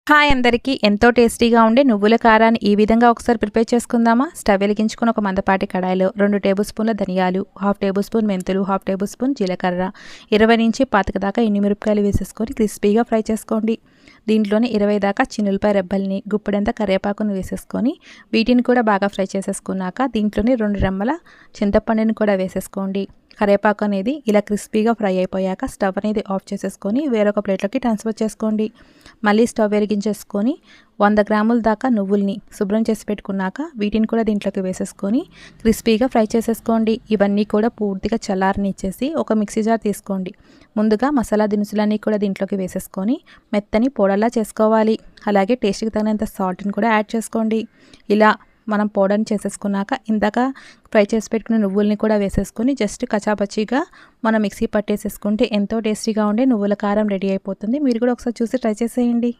Hi అందరికీ ఎంతో టేస్టీగా ఉండే నువ్వుల కారాన్ని ఈ విధంగా ఒకసారి ప్రిపేర్ చేసుకుందామా. స్టవ్ వెలిగించుకుని ఒక మందపాటి కడాయిలో 2 టేబుల్ స్పూన్ల ధనియాలు, 1/2 టేబుల్ స్పూన్ మెంతులు, 1/2 టేబుల్ స్పూన్ జీలకర్ర, 20 నుంచి 25 దాకా ఎండుమిరపకాయలు వేసేసుకొని క్రిస్పీగా ఫ్రై చేసుకోండి. దీంట్లోనే 20 దాకా చిన్నులపాయ రెబ్బల్ని, గుప్పెడంతా కరివేపాకును వేసేసుకొని వీటిని కూడా బాగా ఫ్రై చేసేసుకున్నాక దీంట్లోనే 2 రెమ్మల చింతపండుని కూడా వేసేసుకోండి. కరివేపాకు అనేది ఇలా క్రిస్పీగా ఫ్రై అయిపోయాక స్టవ్ అనేది ఆఫ్ చేసేసుకొని వేరొక ప్లేట్లోకి ట్రాన్స్ఫర్ చేసుకోండి. మళ్ళీ స్టవ్ వెలిగించేసుకొని 100 గ్రాముల దాకా నువ్వుల్ని శుభ్రం చేసి పెట్టుకున్నాక వీటిని కూడా దీంట్లోకి వేసేసుకొని క్రిస్పీగా ఫ్రై చేసేసుకోండి. ఇవన్నీ కూడా పూర్తిగా చల్లారనిచ్చేసి ఒక మిక్సీ జార్ తీసుకోండి. ముందుగా మసాలా దినుసులన్నీ కూడా దీంట్లోకి వేసేసుకొని మెత్తని పొడలా చేసుకోవాలి. అలాగే టేస్ట్కి తగినంత సాల్ట్ని కూడా యాడ్ చేసుకోండి. ఇలా మనం పౌడర్ని చేసేసుకున్నాక ఇందాక ఫ్రై చేసి పెట్టుకున్న నువ్వుల్ని కూడా వేసేసుకొని జస్ట్ కచాపచ్చిగా మనం మిక్సీ పట్టేసేసుకుంటే ఎంతో టేస్టీగా ఉండే నువ్వుల కారం రెడీ అయిపోతుంది. మీరు కూడా ఒకసారి చూసి ట్రై చేసేయండి.